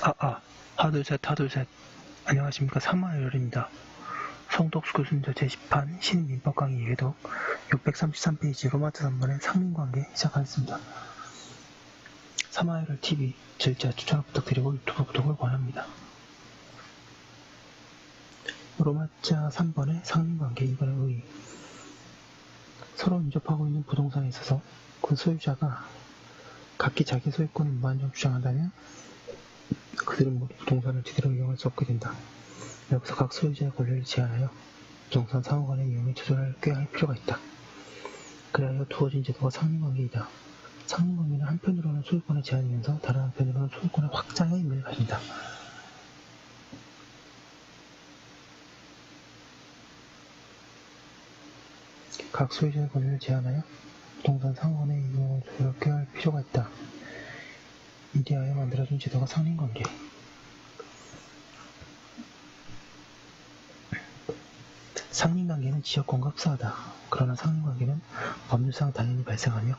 하둘셋. 안녕하십니까. 사마열입니다. 성덕수 교수님들 제10판 신민법 강의 예독 633페이지 로마트 3번의 상린관계 시작하겠습니다. 사마열을 TV 절자 추천을 부탁드리고 유튜브 구독을 권합니다. 로마자 3번의 상린관계 2번의 의. 서로 인접하고 있는 부동산에 있어서 그 소유자가 각기 자기 소유권을 무한정 주장한다면 그들은 모두 부동산을 제대로 이용할 수 없게 된다. 여기서 각 소유자의 권리를 제한하여 부동산 상호간의 이용에 조절을 꾀할 필요가 있다. 그리하여 두어진 제도가 상린관계이다. 상린관계는 한편으로는 소유권의 제한이면서 다른 한편으로는 소유권의 확장의 의미를 가진다. 각 소유자의 권리를 제한하여 부동산 상호간의 이용에 조절을 꾀할 필요가 있다. 이리하여 만들어진 제도가 상린관계. 상린관계는 지역권과 흡사하다. 그러나 상린관계는 법률상 당연히 발생하며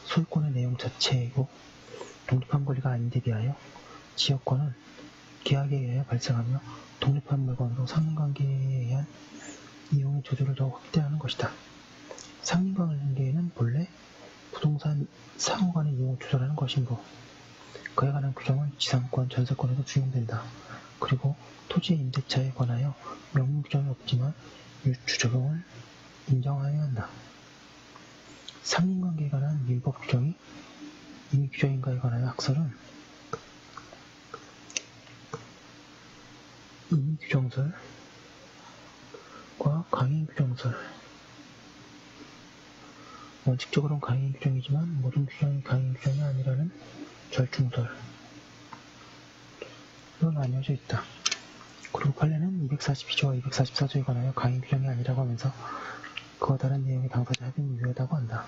소유권의 내용 자체이고 독립한 권리가 아닌데 비하여 지역권은 계약에 의하여 발생하며 독립한 물건으로 상린관계에 의한 이용의 조절을 더 확대하는 것이다. 상린관계는 본래 부동산 상호간의 이용을 조절하는 것이므로 그에 관한 규정은 지상권, 전세권에도 적용된다. 그리고 토지의 임대차에 관하여 명문 규정이 없지만 유추 적용을 인정하여야 한다. 상린관계에 관한 민법 규정이 임의 규정인가에 관하여 학설은 임의 규정설과 강의 규정설. 원칙적으로는 강의 규정이지만 모든 규정이 강의 규정이 아니라는 절충설로 나뉘어져 있다. 그리고 판례는 242조와 244조에 관하여 강의 규정이 아니라고 하면서 그와 다른 내용의 당사자 합의는 유효하다고 한다.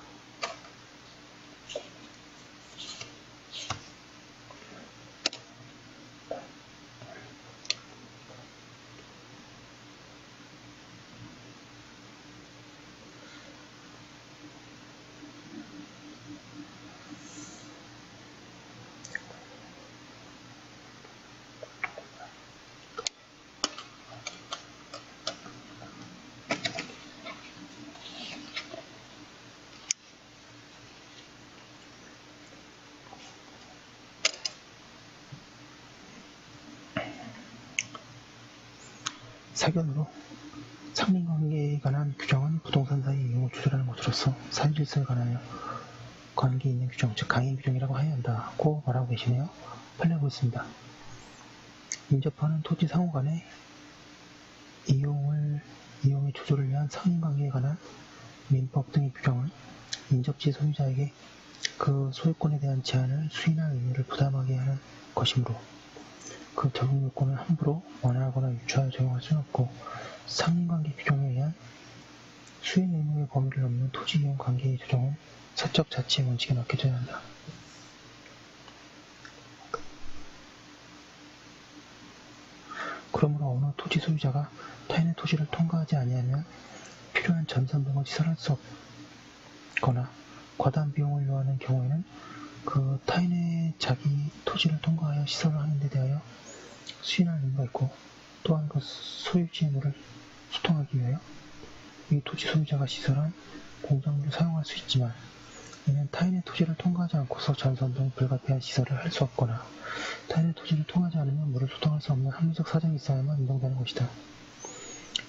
사견으로 상린관계에 관한 규정은 부동산 사이의 이용을 조절하는 것으로서 사유질서에 관하여 관계 있는 규정, 즉 강의 규정이라고 해야 한다고 말하고 계시네요. 판례 보겠습니다. 인접하는 토지 상호간의 이용의 조절을 위한 상린관계에 관한 민법 등의 규정은 인접지 소유자에게 그 소유권에 대한 제한을 수인할 의무를 부담하게 하는 것이므로 그 적용 요건을 함부로 완화하거나 유추하여 적용할 수는 없고 상린관계 규정에 의한 수인 의무의 범위를 넘는 토지 이용 관계의 조정은 사적 자치의 원칙에 맡겨져야 한다. 그러므로 어느 토지 소유자가 타인의 토지를 통과하지 아니하면 필요한 전선 등을 시설할 수 없거나 과다한 비용을 요하는 경우에는 그 타인의 자기 토지를 통과하여 시설을 하는 데 대하여 수인할 의무가 있고 또한 그 소유지의 물을 소통하기 위하여 이 토지 소유자가 시설한 공작물을 사용할 수 있지만 이는 타인의 토지를 통과하지 않고서 전선 등 불가피한 시설을 할 수 없거나 타인의 토지를 통하지 않으면 물을 소통할 수 없는 합리적 사정이 있어야만 인정되는 것이다.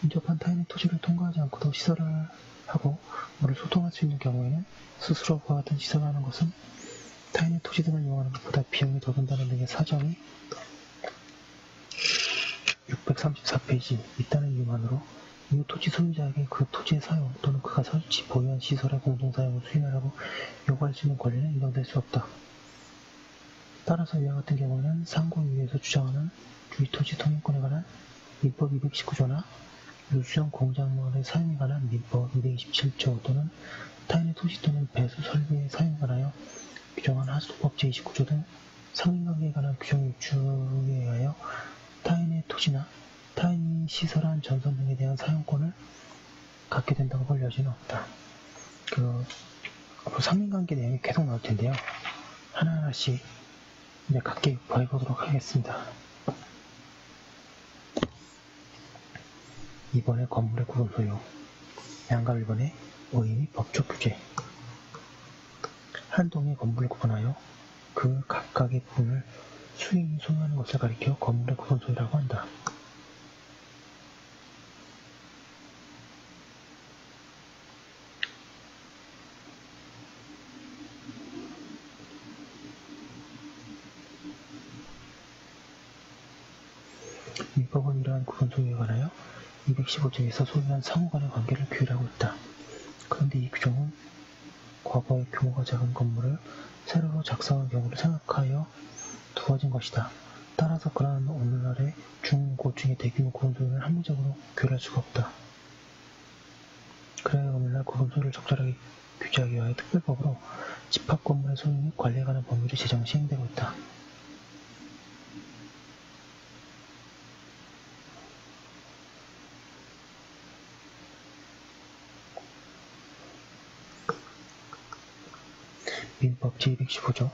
인접한 타인의 토지를 통과하지 않고도 시설을 하고 물을 소통할 수 있는 경우에는 스스로 그와 같은 시설을 하는 것은 타인의 토지 등을 이용하는 것보다 비용이 더 든다는 등의 사정이 634페이지 있다는 이유만으로 이 토지 소유자에게 그 토지의 사용 또는 그가 설치, 보유한 시설의 공동사용을 수인하라고 요구할 수 있는 권리는 인정될 수 없다. 따라서 이와 같은 경우는 상고유예에서 주장하는 주의토지 통행권에 관한 민법 219조나 유수형 공작물의 사용에 관한 민법 227조 또는 타인의 토지 또는 배수 설비의 사용에 관하여 규정한 하수도법 제29조 등 상린관계에 관한 규정 유추에 의하여 타인의 토지나 타인이 시설한 전선 등에 대한 사용권을 갖게 된다고 볼 여지는 없다. 앞으로 상린관계 내용이 계속 나올 텐데요. 하나하나씩 이제 각기 구해보도록 하겠습니다. 이번에 건물의 구분 소유, 양가 1번의 의미 법적 규제. 한 동의 건물을 구분하여 그 각각의 부분을 수인이 소유하는 것을 가리켜 건물의 구분 소유라고 한다. 민법은 이러한 구분 소유에 관하여 215조에서 소유한 상호 간의 관계를 규율하고 있다. 그런데 이 규정은 과거의 규모가 작은 건물을 세로로 작성한 경우를 생각하여 두어진 것이다. 따라서 그러한 오늘날의 중고층의 대규모 구분 소유는 합리적으로 규율할 수가 없다. 그래야 오늘날 구분 소유를 적절하게 규제하기 위하여 특별법으로 집합 건물의 소유 및 관리에 관한 법률이 제정 시행되고 있다. 민법 제215조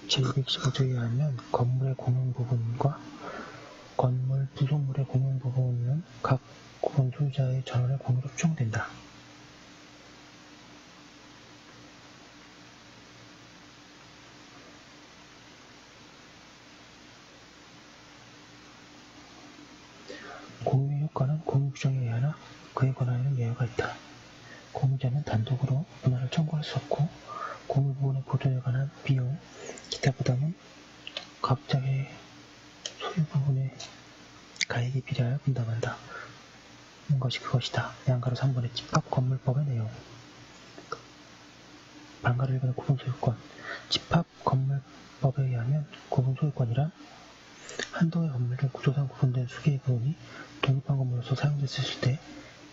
제215조에 의하면 건물의 공용 부분과 건물 부속물의 공용 부분은 각 구분 소유자의 전원의 공유로 추정된다. 공유의 효과는 공유 규정에 의하나 그에 관하여는 예외가 있다. 공유자는 단독으로 분할을 청구할 수 없고 공유 부분의 보존에 관한 비용, 기타 부담은 각자의 소유 부분의 가액에 비례하여 분담한다. 는 것이 그것이다. 양가로 3번의 집합건물법의 내용. 반가로 1번의 구분소유권. 집합건물법에 의하면 구분소유권이란 한 동의 건물 중 구조상 구분된 수개의 부분이 독립한 건물로서 사용됐을 때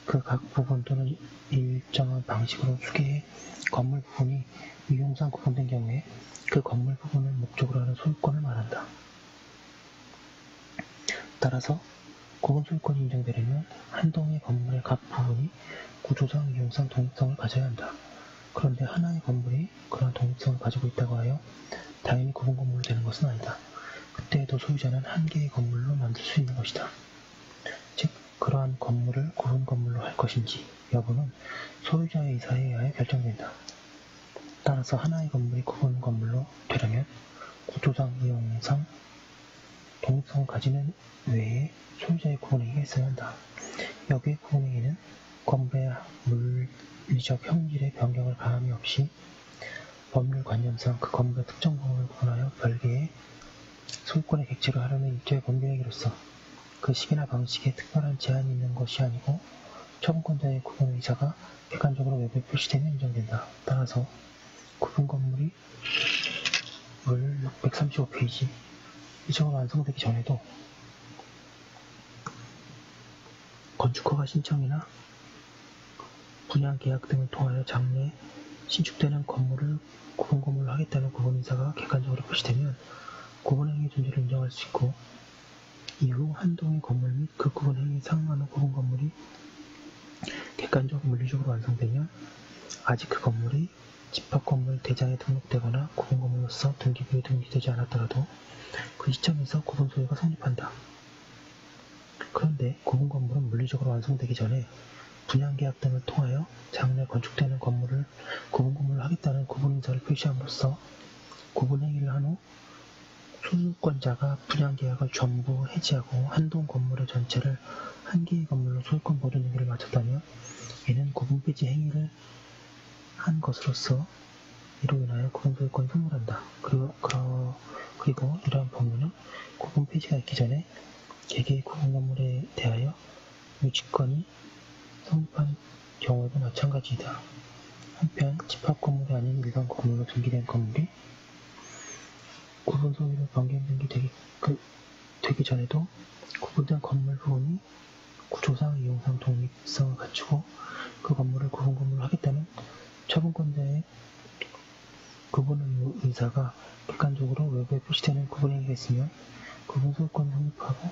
그 각 부분 또는 일정한 방식으로 수개의 건물 부분이 유용상 구분된 경우에 그 건물 부분을 목적으로 하는 소유권을 말한다. 따라서 구분소유권이 인정되려면 한 동의 건물의 각 부분이 구조상, 유용상, 독립성을 가져야 한다. 그런데 하나의 건물이 그러한 독립성을 가지고 있다고 하여 당연히 구분 건물로 되는 것은 아니다. 그때에도 소유자는 한 개의 건물로 만들 수 있는 것이다. 즉, 그러한 건물을 구분 건물로 할 것인지 여부는 소유자의 의사에 의하여 결정된다. 따라서 하나의 건물이 구분 건물로 되려면 구조상, 유용상, 독립성을 가지는 외에 소유자의 구분행위가 있어야 한다. 여기에 구분행위는 건물의 물리적 형질의 변경을 가함이 없이 법률 관념상 그 건물의 특정 부분을 구분하여 별개의 소유권의 객체로 하려는 일조의 법률행위로서 그 시기나 방식에 특별한 제한이 있는 것이 아니고 처분권자의 구분 의사가 객관적으로 외부에 표시되면 인정된다. 따라서 구분 건물이 물 635페이지 이적으로 완성되기 전에도 건축허가 신청이나 분양 계약 등을 통하여 장래에 신축되는 건물을 구분 건물로 하겠다는 구분 의사가 객관적으로 표시되면 구분행위의 존재를 인정할 수 있고 이후 한 동의 건물 및 그 구분행위에 상응하는 구분 건물이 객관적 물리적으로 완성되면 아직 그 건물이 집합건물 대장에 등록되거나 구분 건물로서 등기부에 등기되지 않았더라도 그 시점에서 구분 소유가 성립한다. 그런데 구분 건물은 물리적으로 완성되기 전에 분양계약 등을 통하여 장래 건축되는 건물을 구분 건물로 하겠다는 구분 의사를 표시함으로써 구분행위를 한 후 소유권자가 분양계약을 전부 해지하고 한동 건물의 전체를 한 개의 건물로 소유권 보존 행위를 마쳤다면 이는 구분 폐지 행위를 한 것으로서 이로 인하여 구분 소유권이 소멸한다. 그리고 이러한 법률은 구분 폐지가 있기 전에 개개의 구분 건물에 대하여 유치권이 성립한 경우에도 마찬가지이다. 한편 집합 건물이 아닌 일반 건물로 등기된 건물이 구분 소유로 변경 등기되기 전에도 구분된 건물 부분이 구조상, 이용상, 독립성을 갖추고 그 건물을 구분 건물로 하겠다는 처분권자의 구분 의사가 객관적으로 외부에 표시되는 구분행위가 있으면 구분 소유권이 성립하고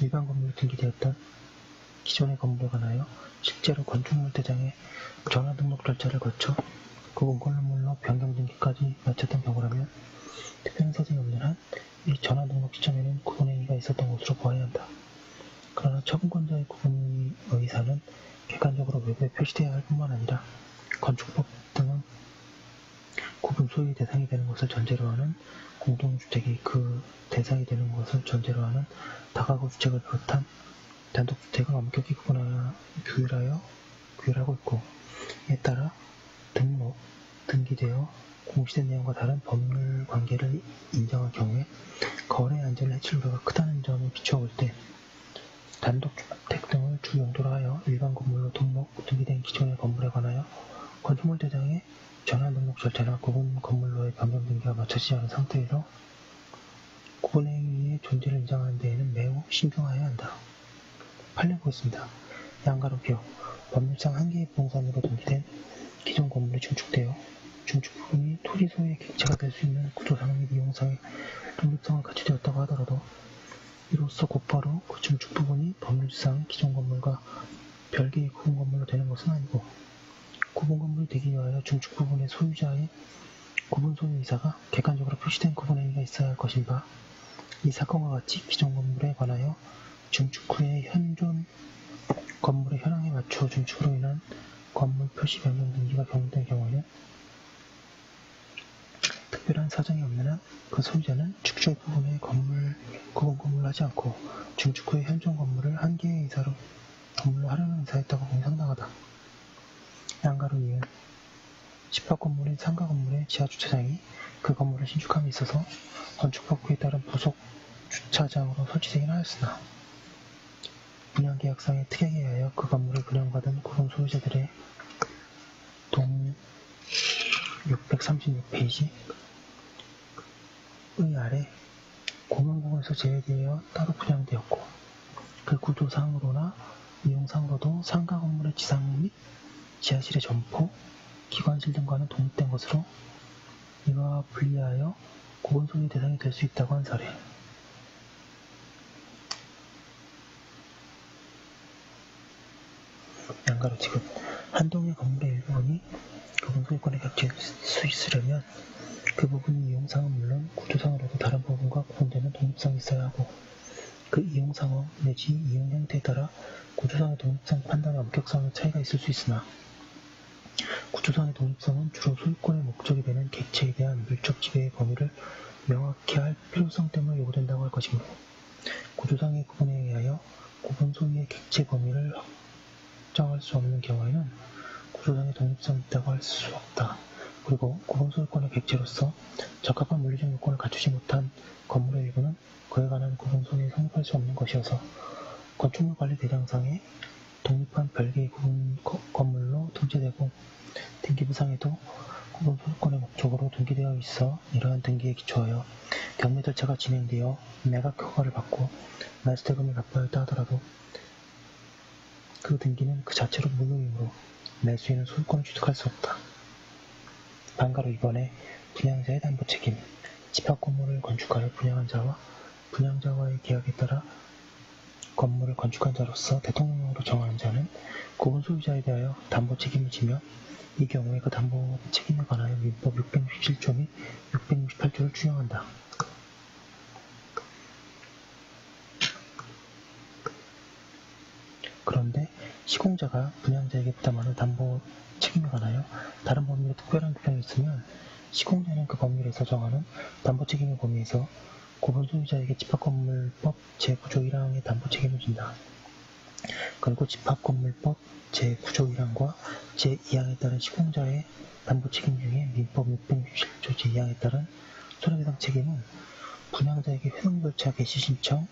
일반 건물로 등기되었던 기존의 건물에 관하여 실제로 건축물 대장의 전화 등록 절차를 거쳐 구분 건물로 변경 등기까지 마쳤던 경우라면 특별한 사정이 없는 한 이 전화 등록 시점에는 구분행위가 있었던 것으로 보아야 한다. 그러나 처분권자의 구분 의사는 객관적으로 외부에 표시되어야 할 뿐만 아니라 건축법 등은 구분 소유의 대상이 되는 것을 전제로 하는 공동주택이 그 대상이 되는 것을 전제로 하는 다가구 주택을 비롯한 단독주택을 엄격히 규율하고 있고, 이에 따라 등기되어 공시된 내용과 다른 법률 관계를 인정할 경우에 거래 안전을 해칠 우려가 크다는 점에 비추어 볼 때 단독주택 등을 주 용도로 하여 일반 건물로 등기된 기존의 건물에 관하여 건축물 대장의 전환 등록 절차나 구분 건물로의 변경 등기가 마쳐지지 않은 상태에서 구분행위의 존재를 인정하는 데에는 매우 신중하여야 한다. 판례 보겠습니다. 양가로 기억, 법률상 한 개의 부동산으로 등기된 기존 건물이 증축되어 증축 부분이 토지 소유의 객체가 될 수 있는 구조상 및 이용상의 독립성을 갖추되었다고 하더라도 이로써 곧바로 그 증축 부분이 법률상 기존 건물과 별개의 구분 건물로 되는 것은 아니고, 구분 건물이 되기 위하여 증축 부분의 소유자의 구분 소유이사가 객관적으로 표시된 구분 행위가 있어야 할 것인 바, 이 사건과 같이 기존 건물에 관하여 증축 후에 현존 건물의 현황에 맞춰 증축으로 인한 건물 표시 변경 등기가 경고된 경우에는 특별한 사정이 없는 한 그 소유자는 축적 부분의 구분 건물로 하지 않고 증축 후에 현존 건물을 한 개의 건물로 하려는 의사였다고 보기 상당하다. 양가로 이은 집합 건물인 상가 건물의 지하 주차장이 그 건물을 신축함에 있어서 건축법규에 따른 부속 주차장으로 설치되긴 하였으나 분양계약상의 특약에 의하여 그 건물을 분양받은 구분 소유자들의 동 636페이지 의 아래 공용부분에서 제외되어 따로 분양되었고, 그 구조상으로나 이용상으로도 상가 건물의 지상 및 지하실의 점포, 기관실 등과는 독립된 것으로 이와 분리하여 구분 소유의 대상이 될 수 있다고 한 사례. 양가로 지금 한 동의 건물의 일부분이 구분 소유권에 겹칠 수 있으려면 그 부분의 이용상은 물론 구조상으로도 다른 부분과 구분되는 독립성이 있어야 하고, 그 이용상황 내지 이용 형태에 따라 구조상의 독립성 판단의 엄격성의 차이가 있을 수 있으나, 구조상의 독립성은 주로 소유권의 목적이 되는 객체에 대한 물적 지배의 범위를 명확히 할 필요성 때문에 요구된다고 할 것이므로, 구조상의 구분에 의하여 구분 소유의 객체 범위를 확정할 수 없는 경우에는 구조상의 독립성이 있다고 할 수 없다. 그리고 구분 소유권의 객체로서 적합한 물리적 요건을 갖추지 못한 건물의 일부는 그에 관한 구분 소유에 성립할 수 없는 것이어서 건축물 관리 대장상에 독립한 별개의 구분 건물로 등재되고 등기부상에도 구분 소유권의 목적으로 등기되어 있어 이러한 등기에 기초하여 경매 절차가 진행되어 매각 허가를 받고 매수대금을 납부하였다 하더라도 그 등기는 그 자체로 무효이므로 매수인은 소유권을 취득할 수 없다. 반가로 이번에 분양자의 담보 책임, 집합 건물을 건축하여 분양한 자와 분양자와의 계약에 따라 건물을 건축한 자로서 대통령령으로 정하는 자는 구분 소유자에 대하여 담보 책임을 지며, 이 경우에 그 담보 책임에 관하여 민법 667조 및 668조를 준용한다. 그런데 시공자가 분양자에게 부담하는 담보 책임에 관하여 다른 법률에 특별한 규정이 있으면 시공자는 그 법률에서 정하는 담보 책임의 범위에서 구분 소유자에게 집합건물법 제9조 1항의 담보 책임을 진다. 그리고 집합건물법 제9조 1항과 제2항에 따른 시공자의 담보 책임 중에 민법 667조 제2항에 따른 손해배상 책임은 분양자에게 회동절차 개시 신청,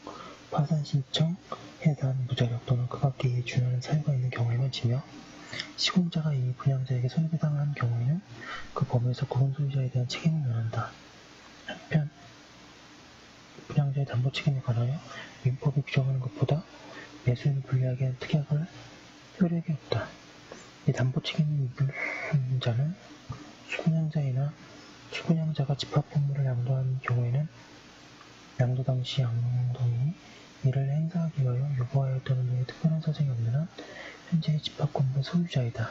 파산 신청, 해산, 무자력 또는 그 밖에 이에 준하는 사유가 있는 경우에만 지며, 시공자가 이미 분양자에게 손해배상을 한 경우에는 그 범위에서 구분 소유자에 대한 책임을 면한다. 한편 분양자의 담보 책임에 관하여 민법이 규정하는 것보다 매수인을 불리하게 한 특약을 효력이 없다. 이 담보 책임을 물은 자는 수분양자이나 수분양자가 집합 건물을 양도한 경우에는 양도 당시 양도인이 이를 행사하기 위하여 유보하였다는 등의 특별한 사정이 없는 한 현재의 집합건물의 소유자이다.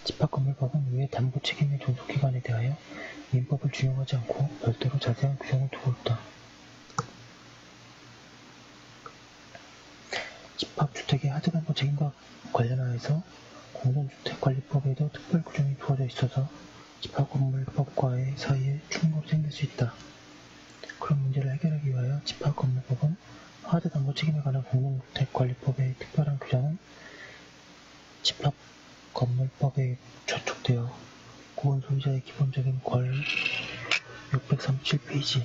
집합건물법은 이외 담보 책임의 존속기관에 대하여 민법을 준용하지 않고 별도로 자세한 규정을 두고 있다. 집합주택의 하자담보 책임과 관련하여서 공동주택관리법에도 특별 규정이 두어져 있어서 집합건물법과의 사이에 충돌이 생길 수 있다. 그런 문제를 해결하기 위하여 집합건물법은 하자담보 책임에 관한 공동주택관리법의 특별한 규정은 집합건물법에 저촉되어 구분 소유자의 기본적인 권 637페이지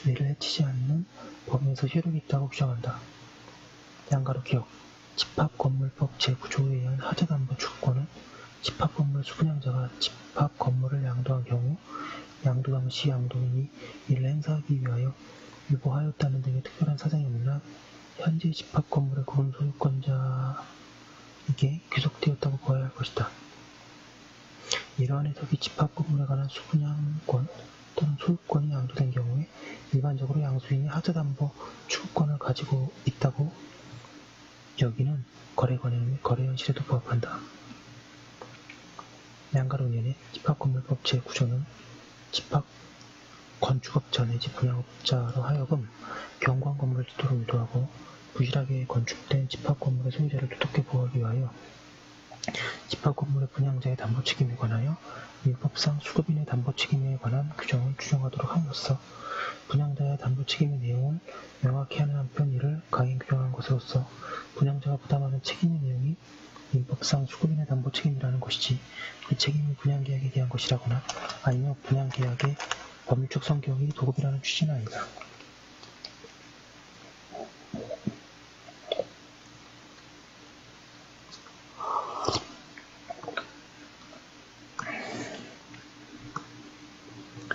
이를 해치지 않는 범위에서 효력이 있다고 규정한다. 양가로 기억, 집합건물법 제9조에 의한 하자담보 주권은 집합건물 수분양자가 집합건물을 양도한 경우 양도 당시 양도인이 이를 행사하기 위하여 유보하였다는 등의 특별한 사정이 없는 한 현재 집합건물의 구분 소유권자에게 귀속되었다고 보아야 할 것이다. 이러한 해석이 집합건물에 관한 수분양권 또는 소유권이 양도된 경우에 일반적으로 양수인이 하자담보 추구권을 가지고 있다고 여기는 거래관행 및 거래현실에도 부합한다. 양가론연의 집합건물법 제9조는 집합 건축업자 내지 분양업자로 하여금 경관건물을 짓도록 유도하고 부실하게 건축된 집합건물의 소유자를 두텁게 보호하기 위하여 집합건물의 분양자의 담보책임에 관하여 민법상 수급인의 담보책임에 관한 규정을 규정하도록 함으로써 분양자의 담보책임의 내용을 명확히 하는 한편 이를 강행 규정한 것으로서 분양자가 부담하는 책임의 내용이 민법상 수급인의 담보책임이라는 것이지 그 책임이 분양계약에 대한 것이라거나 아니면 분양계약의 법률적 성격이 도급이라는 취지는 아니다.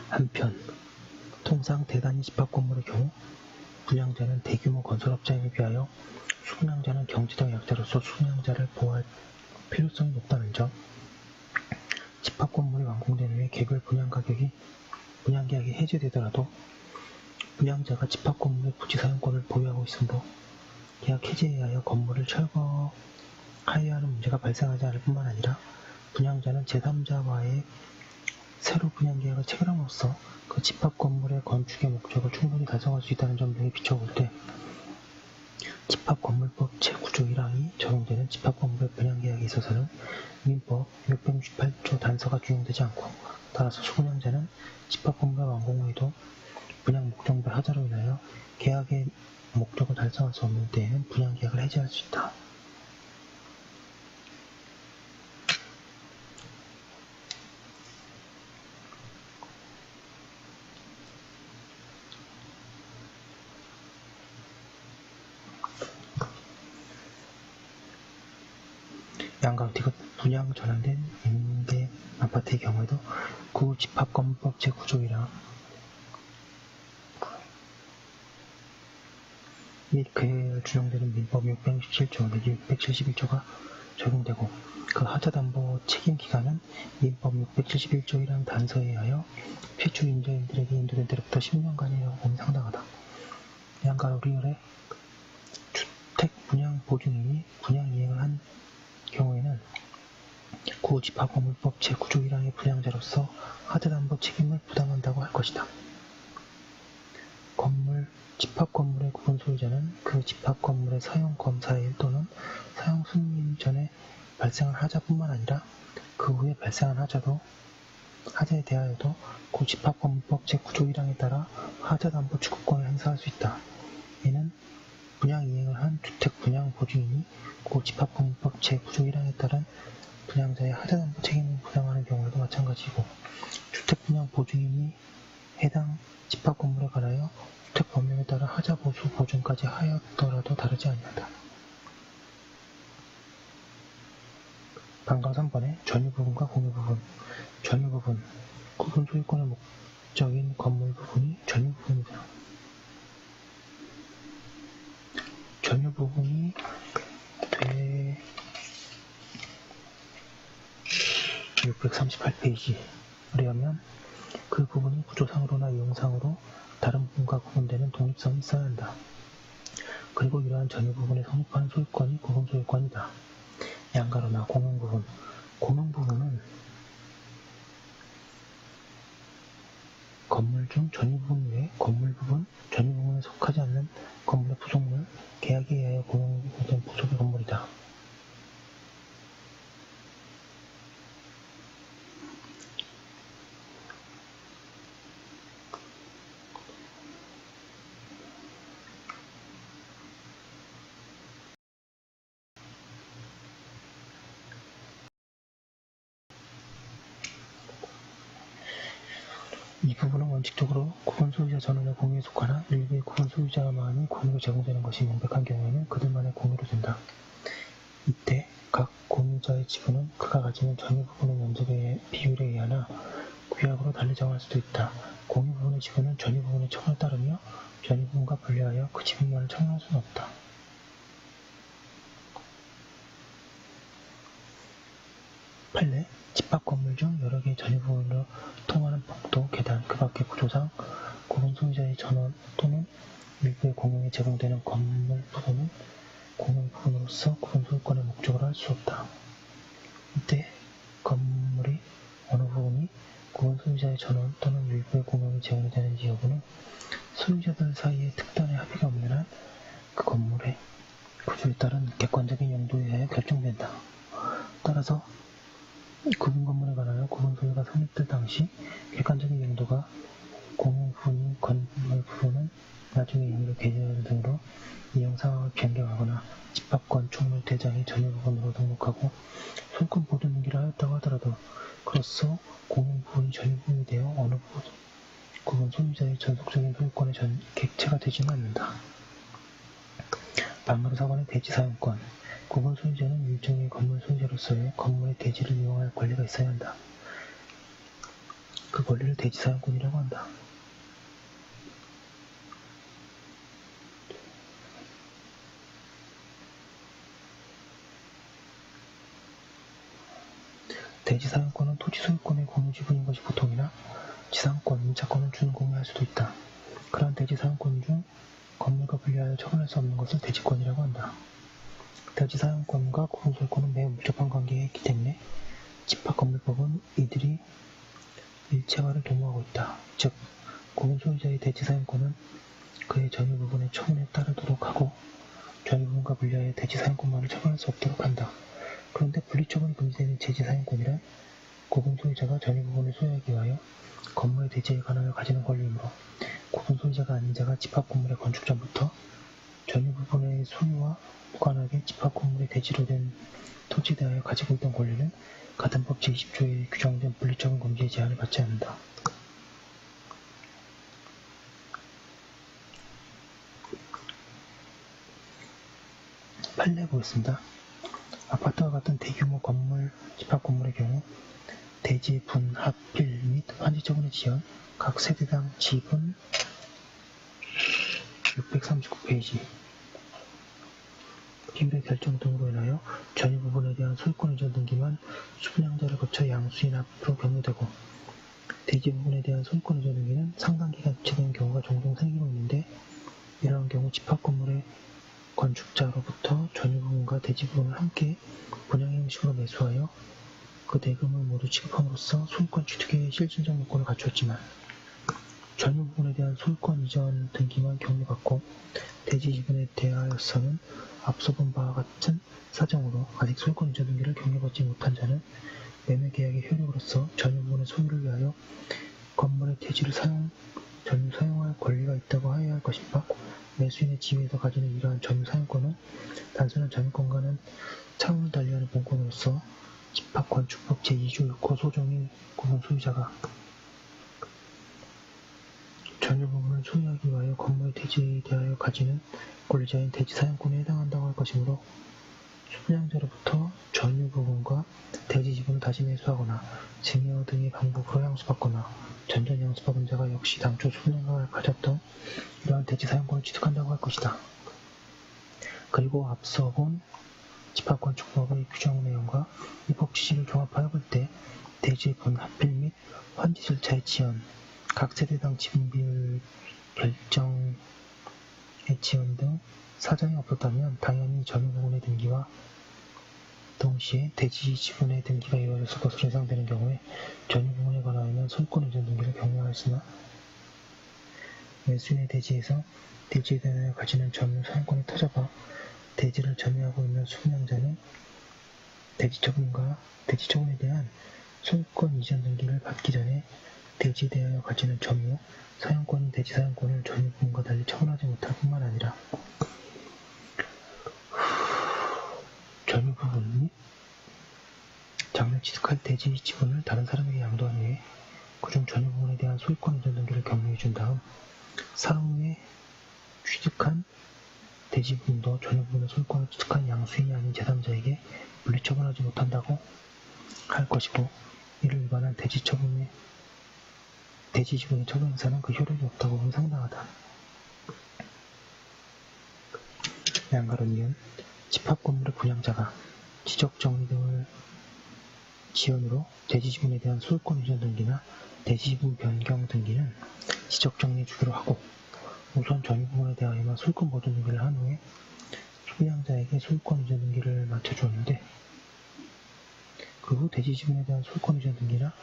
한편 통상 대단위 집합건물의 경우 분양자는 대규모 건설업자임에 비하여 수분양자는 경제적 약자로서 수분양자를 보호할 필요성이 높다는 점, 집합건물이 완공된 후에 개별 분양계약이 해제되더라도 분양자가 집합건물의 부지사용권을 보유하고 있으므로 계약 해제에 의하여 건물을 철거하여야 하는 문제가 발생하지 않을 뿐만 아니라 분양자는 제3자와의 새로 분양계약을 체결함으로써 그 집합건물의 건축의 목적을 충분히 달성할 수 있다는 점 등에 비춰볼 때 집합건물법 제9조 1항이 적용되는 집합건물의 분양계약에 있어서는 민법 668조 단서가 준용되지 않고 따라서 수분양자는 집합건물의 완공 후에도 분양 목적물 하자로 인하여 계약의 목적을 달성할 수 없는 때에는 분양계약을 해지할 수 있다. 양가로 디귿 분양 전환된 임대 아파트의 경우에도 구 집합건물법 제9조 1항 및 그에 의하여 준용되는 민법 667조 내지 671조가 적용되고 그 하자담보 책임기간은 민법 671조 1항 단서에 의하여 피주 임자인들에게 인도된 때로부터 10년간이라고 봄이 상당하다. 양가로 리을의 주택분양보증인이 분양이행을 한 경우에는 구 집합건물법 제9조 1항의 분양자로서 하자담보 책임을 부담한다고 할 것이다. 집합건물의 구분 소유자는 그 집합건물의 사용검사일 또는 사용 승인 전에 발생한 하자뿐만 아니라 그 후에 발생한 하자에 대하여도 구 집합건물법 제9조 1항에 따라 하자담보 취급권을 행사할 수 있다. 이는 분양이행을 한 주택분양보증인이 구 집합건물법 제9조 1항에 따른 분양자의 하자담보 책임을 부담하는 경우에도 마찬가지이고 주택분양보증인이 해당 집합건물에 관하여 주택법령에 따라 하자보수 보증까지 하였더라도 다르지 아니하다. 방금 3번의 전유부분과 공유부분 전유부분, 구분 소유권의 목적인 건물 부분이 전유부분이다. 전유부분이 638페이지에 의하면 그 부분이 구조상으로나 이용상으로 다른 부분과 구분되는 독립성이 있어야 한다. 그리고 이러한 전유 부분에 성립하는 소유권이 구분 소유권이다. 양가로나 공용 부분. 공용 부분은 건물 중 전유 부분 외에 건물 부분, 전유 부분에 속하지 않는 건물의 부속물, 계약에 의하여 공용된 부속의 건물이다. 이 부분은 원칙적으로 구분 소유자 전원의 공유에 속하나 일부의 구분 소유자만이 공유로 제공되는 것이 명백한 경우에는 그들만의 공유로 된다. 이때 각 공유자의 지분은 그가 가지는 전유 부분의 면적의 비율에 의하나 규약으로 달리 정할 수도 있다. 공유 부분의 지분은 전유 부분의 청을 따르며 전유 부분과 분리하여 그 지분만을 청구할 수는 없다. 판례, 집합 건물 중 여러 개의 전유 부분으로 통하는 복도, 계단, 그 밖의 구조상 구분 소유자의 전원 또는 일부의 공용에 제공되는 건물 부분은 공용 부분으로서 구분 소유권의 목적으로 할 수 없다. 이때 건물의 어느 부분이 구분 소유자의 전원 또는 일부의 공용에 제공이 되는지 여부는 소유자들 사이에 특단의 합의가 없는 한 그 건물의 구조에 따른 객관적인 용도에 의하여 결정된다. 따라서 구분 건물에 관하여 구분 소유가 성립될 당시 객관적인 용도가 공용 부분인 건물 부분은 나중에 임의로 개별 등으로 이용 상황을 변경하거나 집합권 총무 대장이 전유 부분으로 등록하고 소유권 보존 등기를 하였다고 하더라도 그로써 공용 부분이 전유 부분이 되어 어느 구분 소유자의 전속적인 소유권의 객체가 되지는 않는다. 반가로 사관의 대지 사용권. 구분 소유자는 일종의 건물 소유자로서의 건물의 대지를 이용할 권리가 있어야 한다. 그 권리를 대지 사용권이라고 한다. 대지 사용권은 토지 소유권의 공유 지분인 것이 보통이나 지상권, 임차권은 준공유할 수도 있다. 그러한 대지 사용권 중 건물과 분리하여 처분할 수 없는 것을 대지권이라고 한다. 대지 사용권과 구분 소유권은 매우 밀접한 관계에 있기 때문에 집합건물법은 이들이 일체화를 도모하고 있다. 즉, 구분 소유자의 대지 사용권은 그의 전유 부분의 처분에 따르도록 하고 전유 부분과 분리하여 대지 사용권만을 처분할 수 없도록 한다. 그런데 분리처분이 금지되는 대지 사용권이란 구분 소유자가 전유 부분을 소유하기 위하여 건물의 대지에 관하여 가지는 권리이므로 구분 소유자가 아닌 자가 집합 건물의 건축 전부터 전유 부분의 소유와 무관하게 집합 건물의 대지로 된 토지에 대하여 가지고 있던 권리는 같은 법 제20조에 규정된 분리처분 금지의 제한을 받지 않는다. 판례 보겠습니다. 아파트와 같은 대규모 건물, 집합 건물의 경우 대지 분, 합필 및 환지처분의 지연, 각 세대당 지분 639페이지 비율의 결정 등으로 인하여 전유 부분에 대한 소유권 이전 등기만 수분양자를 거쳐 양수인 앞으로 경유되고 대지 부분에 대한 소유권 이전 등기는 상당 기간 유치되는 경우가 종종 생기고 있는데 이러한 경우 집합 건물의 건축자로부터 전유 부분과 대지 부분을 함께 분양 형식으로 매수하여 그 대금을 모두 지급함으로써 소유권 취득의 실질적 요건을 갖추었지만 전유 부분에 대한 소유권 이전 등기만 경유받고 대지 지분에 대하여서는 앞서 본 바와 같은 사정으로 아직 소유권 이전 등기를 경유받지 못한 자는 매매 계약의 효력으로서 전유 부분의 소유를 위하여 건물의 대지를 전유 사용할 권리가 있다고 하여야 할 것인가? 매수인의 지위에서 가지는 이러한 전유 사용권은 단순한 점유권과는 차원을 달리하는 본권으로서 집합건축법 제2조 6호 소정의 구분 소유자가 전유 부분을 소유하기 위하여 건물의 대지에 대하여 가지는 권리자인 대지 사용권에 해당한다고 할 것이므로 수분양자로부터 전유 부분과 대지 지분을 다시 매수하거나 증여 등의 방법으로 향수받거나 전전 향수받은 자가 역시 당초 수분양가를 가졌던 이러한 대지 사용권을 취득한다고 할 것이다. 그리고 앞서 본 집합건축법의 규정 내용과 이 법 취지를 종합하여 볼 때 대지 분 합필 및 환지 절차의 지연, 각 세대당 지분 비율 결정의 지원 등 사정이 없었다면 당연히 전유부분의 등기와 동시에 대지 지분의 등기가 이루어졌을 것으로 예상되는 경우에 전유부분에 관하여는 소유권 이전 등기를 격려하였으나 매수인의 대지에서 대지에 대하여 가지는 점유 사용권이 터져가 대지를 점유하고 있는 수분양자는 대지처분과 대지처분에 대한 소유권 이전 등기를 받기 전에 대지에 대하여 가지는 점유 사용권인 대지 사용권을 전유부분과 달리 처분하지 못할 뿐만 아니라 전유부분이 장래 취득할 대지 지분을 다른 사람에게 양도한 후에 그중 전유부분에 대한 소유권 이전 등기를 격려해 준 다음 사후에 취득한 대지 부분도 전유부분의 소유권을 취득한 양수인이 아닌 제3자에게 분리처분하지 못한다고 할 것이고 이를 위반한 대지 지분의 처분 행사는 그 효력이 없다고 보면 상당하다. 양가로 이은 집합건물의 분양자가 지적정리 등을 지연으로 대지지분에 대한 소유권 이전 등기나 대지지분 변경 등기는 지적정리해 주기로 하고 우선 전유부분에 대하여만 소유권 보존 등기를 한 후에 소유양자에게 소유권 이전 등기를 맡겨주었는데 그 후 대지지분에 대한 소유권 이전 등기나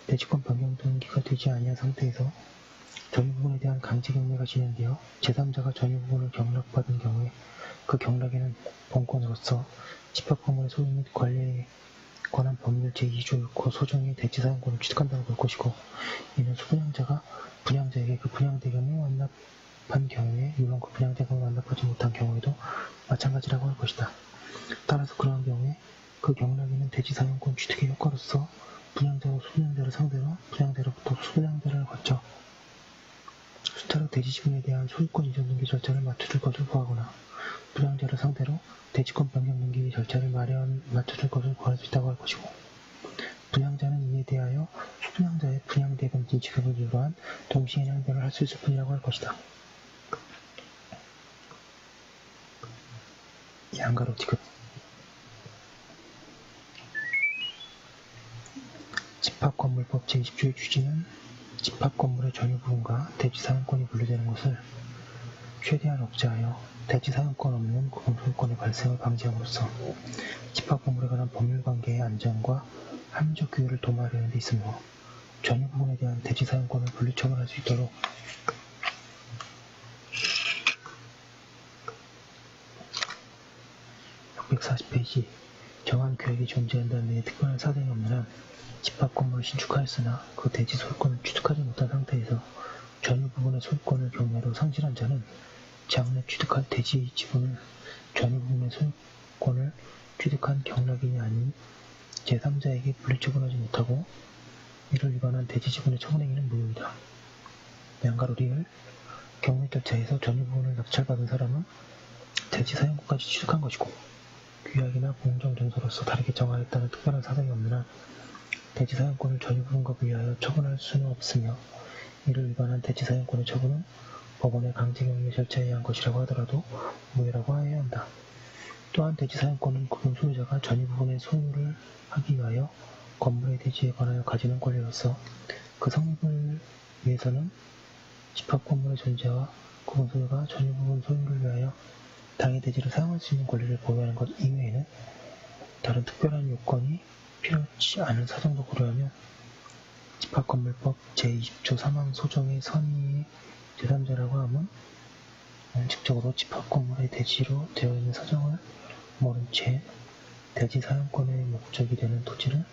대지권 변경 등기가 되지 아니한 상태에서 전유부분에 대한 강제경매가 진행되어 제3자가 전유부분을 경락받은 경우에 그 경락에는 본권으로서 집합건물의 소유 및 관리에 관한 법률 제2조 소정의 대지 사용권을 취득한다고 볼 것이고 이는 수분양자가 분양자에게 그 분양대금을 완납한 경우에 물론 그 분양대금을 완납하지 못한 경우에도 마찬가지라고 할 것이다. 따라서 그러한 경우에 그 경락에는 대지 사용권 취득의 효과로서 분양자와 수분양자를 상대로 분양자로부터 수분양자를 거쳐 수차례 대지지분에 대한 소유권 이전 등기 절차를 맞춰줄 것을 구하거나 분양자를 상대로 대지권 변경 등기 절차를 맞춰줄 것을 구할 수 있다고 할 것이고 분양자는 이에 대하여 수분양자의 분양대금 지급을 위반 동시에 양변을 할 수 있을 뿐이라고 할 것이다. 양가로 지급 집합건물법 제20조의 취지는 집합건물의 전유부분과 대지사용권이 분리되는 것을 최대한 억제하여 대지사용권 없는 구분소유권의 발생을 방지함으로써 집합건물에 관한 법률관계의 안정과 합리적 규율을 도모하려는 데 있으므로 전유부분에 대한 대지사용권을 분리처분할 수 있도록 640페이지 정한 계획이 존재한다는 데 특별한 사정이 없는 한 집합건물을 신축하였으나 그 대지 소유권을 취득하지 못한 상태에서 전유부분의 소유권을 경매로 상실한 자는 장래 취득할 대지 지분을 전유부분의 소유권을 취득한 경락인이 아닌 제3자에게 분리처분하지 못하고 이를 위반한 대지 지분의 처분행위는 무효이다. 양가로 리을 경매 절차에서 전유부분을 낙찰받은 사람은 대지 사용권까지 취득한 것이고 규약이나 공정정서로서 다르게 정하였다는 특별한 사정이 없는 한 대지 사용권을 전유부분과 분리하여 처분할 수는 없으며 이를 위반한 대지 사용권의 처분은 법원의 강제경매 절차에 의한 것이라고 하더라도 무효라고 하여야 한다. 또한 대지 사용권은 구분 소유자가 전유부분의 소유를 하기 위하여 건물의 대지에 관하여 가지는 권리로서 그 성립을 위해서는 집합건물의 존재와 구분 소유가 전유부분 소유를 위하여 당의 대지를 사용할 수 있는 권리를 보유하는 것 이외에는 다른 특별한 요건이 필요치 않은 사정도 고려하며 집합건물법 제20조 사망소정의 선의의 제3자라고 함은 원칙적으로 집합건물의 대지로 되어 있는 사정을 모른 채 대지 사용권의 목적이 되는 토지를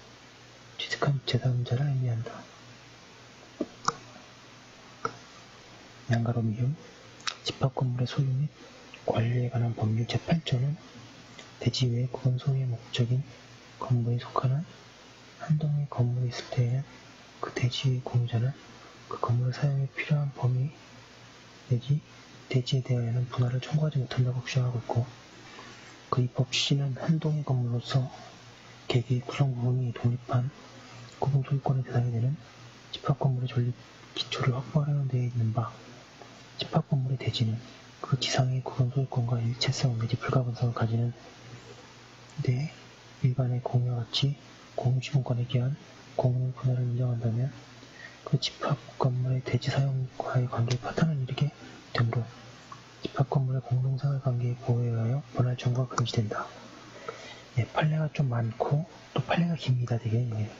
취득한 제3자를 의미한다. 양가로 미음 집합건물의 소유 및 관리에 관한 법률 제8조는 대지 외의 구분 소유의 목적인 건물에 속하는 한 동의 건물이 있을 때에는 그 대지의 공유자는 그 건물의 사용에 필요한 범위 내지 대지에 대하여는 분할을 청구하지 못한다고 규정하고 있고 그 입법 취지는 한 동의 건물로서 개개의 구성 부분이 독립한 구분 소유권의 대상이 되는 집합건물의 전립 기초를 확보하려는 데에 있는 바 집합건물의 대지는 그 지상의 구분 소유권과 일체성 내지 불가분성을 가지는 데 일반의 공유와 같이 공유지분권에 기한 공유 분할을 인정한다면 그 집합 건물의 대지 사용과의 관계에 파탄을 일으게 되므로 집합 건물의 공동생활 관계의 보호에 의하여 분할 청구가 금지된다. 예, 판례가 좀 많고 또 판례가 깁니다. 되게. 예.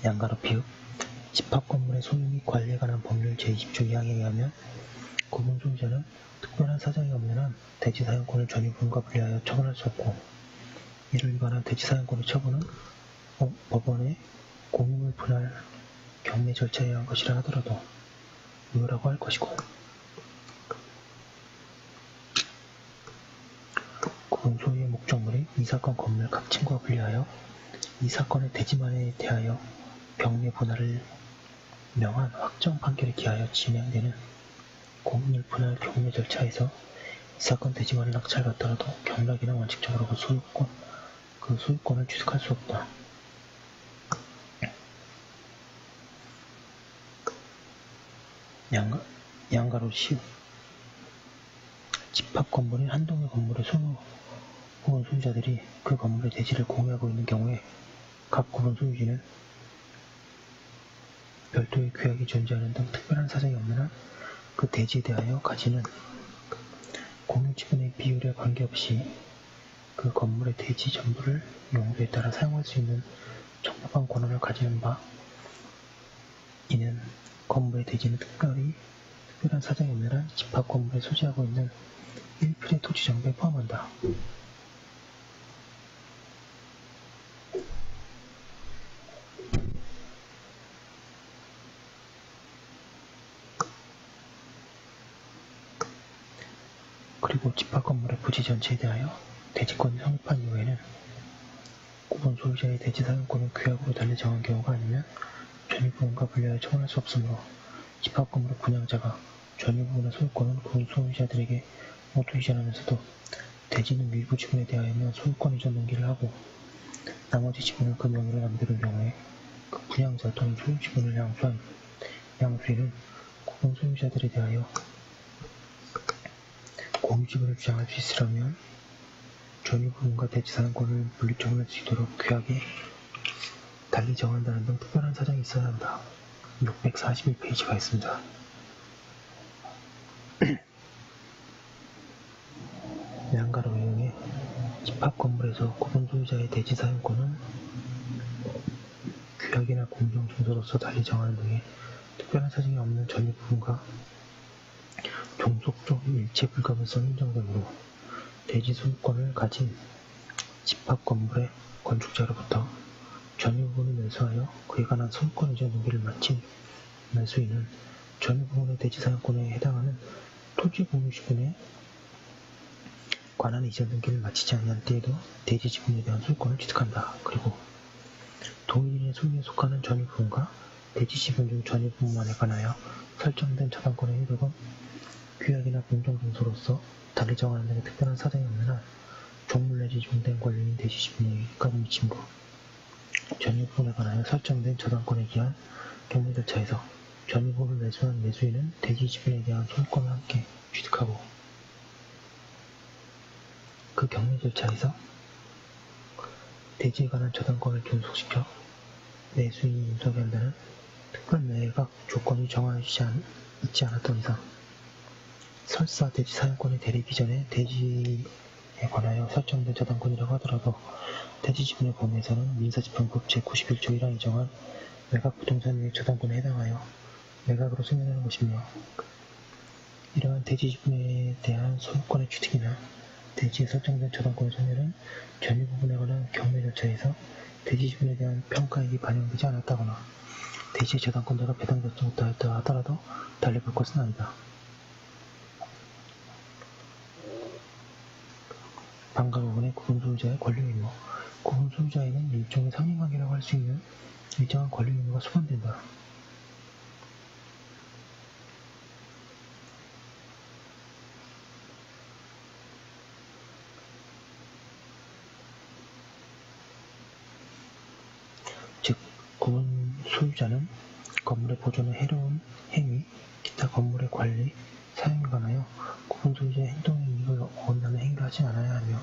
양가로 피읍 집합 건물의 소유 및 관리에 관한 법률 제20조 2항에 의하면 구분 소유자는 특별한 사정이 없는 한 대지 사용권을 전유분과 분리하여 처분할 수 없고, 이를 위반한 대지 사용권의 처분은 법원의 공유물 분할 경매 절차에 의한 것이라 하더라도 무효라고 할 것이고, 구분 소유의 목적물이 이 사건 건물 각 층과 분리하여 이 사건의 대지만에 대하여 경매 분할을 명한 확정 판결에 기하여 진행되는 공유물 분할 경매 절차에서 이 사건 대지만을 낙찰받더라도 경락이나 원칙적으로 그 소유권을 취득할 수 없다. 양가로 시읍 집합 건물인 한 동의 건물의 소유 혹은 소유자들이 그 건물의 대지를 공유하고 있는 경우에 각 구분 소유지는 별도의 규약이 존재하는 등 특별한 사정이 없는 한 그 대지에 대하여 가지는 공유 지분의 비율에 관계없이 그 건물의 대지 전부를 용도에 따라 사용할 수 있는 적법한 권한을 가지는 바, 이는 건물의 대지는 특별한 사정이 없는 한 집합 건물에 소지하고 있는 1필의 토지 정보에 포함한다. 그리고 집합 건물의 부지 전체에 대하여 대지권이 성립한 이후에는 구분 소유자의 대지 사용권을 규약으로 달리 정한 경우가 아니면 전유부분과 분리하여 처분할 수 없으므로 집합 건물의 분양자가 전유부분의 소유권은 구분 소유자들에게 모두 이전하면서도 대지는 일부 지분에 대하여만 소유권 이전 등기를 하고 나머지 지분을 그 명의로 남겨둔 경우에 그 분양자 또는 소유 지분을 양수한 양수인은 구분 소유자들에 대하여 공유지분을 주장할 수 있으려면 전유부분과 대지 사용권을 분립처분할 수 있도록 규약에 달리 정한다는 등 특별한 사정이 있어야 한다. 641페이지가 있습니다. 양가로 이용해 집합 건물에서 구분 소유자의 대지 사용권은 규약이나 공정 증서로서 달리 정하는 등의 특별한 사정이 없는 전유부분과 종속적 일체 불가분성이 인정되므로 대지 소유권을 가진 집합 건물의 건축자로부터 전유부분을 매수하여 그에 관한 소유권 이전 등기를 마친 매수인은 전유부분의 대지 사용권에 해당하는 토지 공유 지분에 관한 이전 등기를 마치지 아니한 때에도 대지 지분에 대한 소유권을 취득한다. 그리고 동일인의 소유에 속하는 전유부분과 대지 지분 중 전유부분만에 관하여 설정된 저당권의 효력은 규약이나 공정증서로서 달리 정하는 등의 특별한 사정이 없는 한 종물 내지 종된 권리인 대지 지분에 유익감을 미침으로 전유부분에 관하여 설정된 저당권에 기한 경매 절차에서 전유부분을 매수한 매수인은 대지 지분에 대한 소유권을 함께 취득하고 그 경매 절차에서 대지에 관한 저당권을 존속시켜 매수인이 인수하게 한다는 특별 매각 조건이 정해지지 있지 않았던 이상 설사 대지 사용권의 대립 이전에 대지에 관하여 설정된 저당권이라고 하더라도 대지 지분의 범위에서는 민사집행법 제91조 1항이 정한 매각 부동산의 저당권에 해당하여 매각으로 승인하는 것이며, 이러한 대지 지분에 대한 소유권의 취득이나 대지에 설정된 저당권의 소멸은 전유 부분에 관한 경매 절차에서 대지 지분에 대한 평가액이 반영되지 않았다거나 대지의 저당권자가 배당받지 못하였다 하더라도 달리 볼 것은 아니다. 방가 부분의 구분소유자의 권리 의무. 구분소유자에는 일종의 상린관계라고 할 수 있는 일정한 권리 의무가 수반된다. 즉, 구분 소유자는 건물의 보존에 해로운 행위, 기타 건물의 관리, 사용에 관하여 구분 소유자의 행동에 이익을 어긋나는 행위를 하지 않아야 하며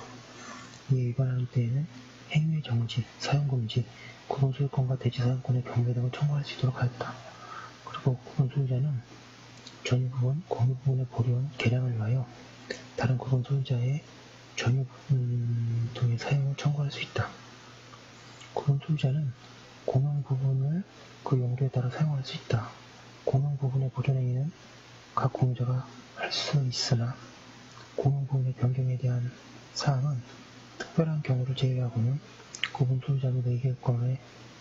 이에 위반하는 때에는 행위의 정지, 사용금지, 구분소유권과 대지사용권의 경매 등을 청구할 수 있도록 하였다. 그리고 구분소유자는 전유 부분, 공유 부분의 보존, 개량을 위하여 다른 구분소유자의 전유 부분 등의 사용을 청구할 수 있다. 구분소유자는 공용 부분을 그 용도에 따라 사용할 수 있다. 공용 부분의 보존행위는 각 공유자가 할 수 있으나 공용 부분의 변경에 대한 사항은 특별한 경우를 제외하고는 구분 소유자 및 의결권의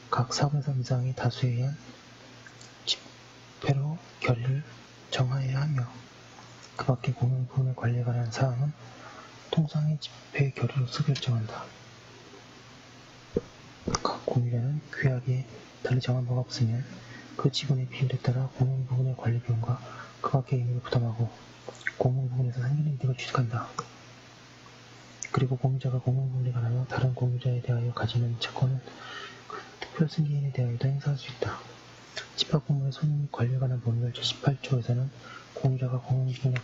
각 4분의 3 이상의 다수에 의한 집회로 결의를 정하여야 하며 그 밖의 공용 부분의 관리에 관한 사항은 통상의 집회 결의로서 결정한다. 각 공유자는 규약에 달리 정한 바가 없으면 그 지분의 비율에 따라 공용 부분의 관리 비용과 그 밖의 의무를 부담하고 공용 부분에서 생기는 이득을 취득한다. 그리고 공유자가 공용 부분에 관하여 다른 공유자에 대하여 가지는 채권은 그 특별 승계인에 대하여도 행사할 수 있다. 집합건물의 손익 및 관리에 관한 법률 제18조에서는 공유자가 공용 부분에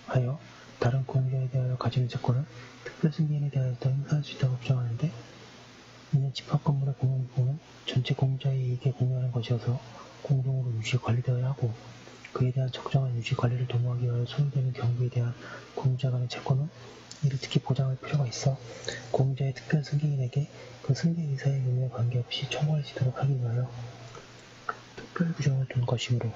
관하여 다른 공유자에 대하여 가지는 채권은 특별 승계인에 대하여도 행사할 수 있다고 규정하는데 이는 집합건물의 공용 부분은 전체 공유자의 이익에 공유하는 것이어서 공동으로 유지 관리되어야 하고 그에 대한 적정한 유지 관리를 도모하기 위하여 소유되는 경우에 대한 공유자 간의 채권은 이를 특히 보장할 필요가 있어 공유자의 특별 승계인에게 그 승계 의사의 의무에 관계없이 청구할 수 있도록 하기 위하여 특별 규정을 둔 것이므로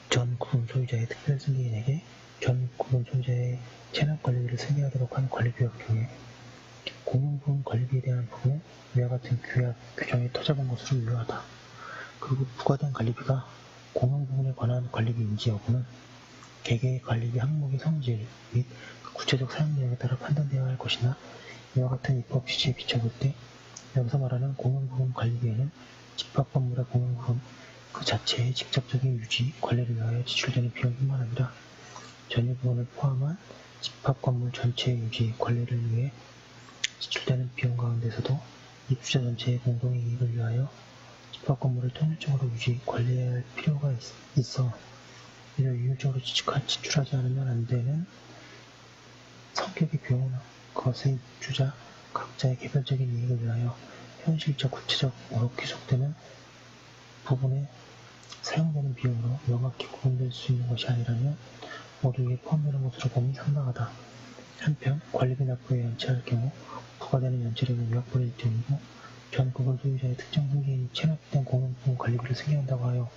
전 구분 소유자의 특별 승계인에게 전 구분 소유자의 체납 관리비를 승계하도록 하는 관리규약 중에 공용부분 관리비에 대한 부분은 위와 같은 규약 규정에 터잡은 것으로 유효하다. 그리고 부과된 관리비가 공용부분에 관한 관리비인지 여부는 개개의 관리비 항목의 성질 및 구체적 사용 내용에 따라 판단되어야 할 것이나 이와 같은 입법 취지에 비춰볼 때 여기서 말하는 공용부분 관리비에는 집합건물의 공용부분 그 자체의 직접적인 유지, 관리를 위하여 지출되는 비용뿐만 아니라 전유 부분을 포함한 집합건물 전체의 유지, 관리를 위해 지출되는 비용 가운데서도 입주자 전체의 공동의 이익을 위하여 집합건물을 통일적으로 유지, 관리해야 할 필요가 있어 이를 유율적으로 지출하지 않으면 안 되는 성격의 비용은 그것의 입주자 각자의 개별적인 이익을 위하여 현실적, 구체적으로 귀속되는 부분에 사용되는 비용으로 명확히 구분될 수 있는 것이 아니라면 모두에게 포함되는 것으로 봄이 상당하다. 한편 관리비 납부에 연체할 경우 부과되는 연체료는 위약분의 일종이고 전 구분 소유자의 특정 승계인이 체납된 공용부분 관리비를 승계한다고 하여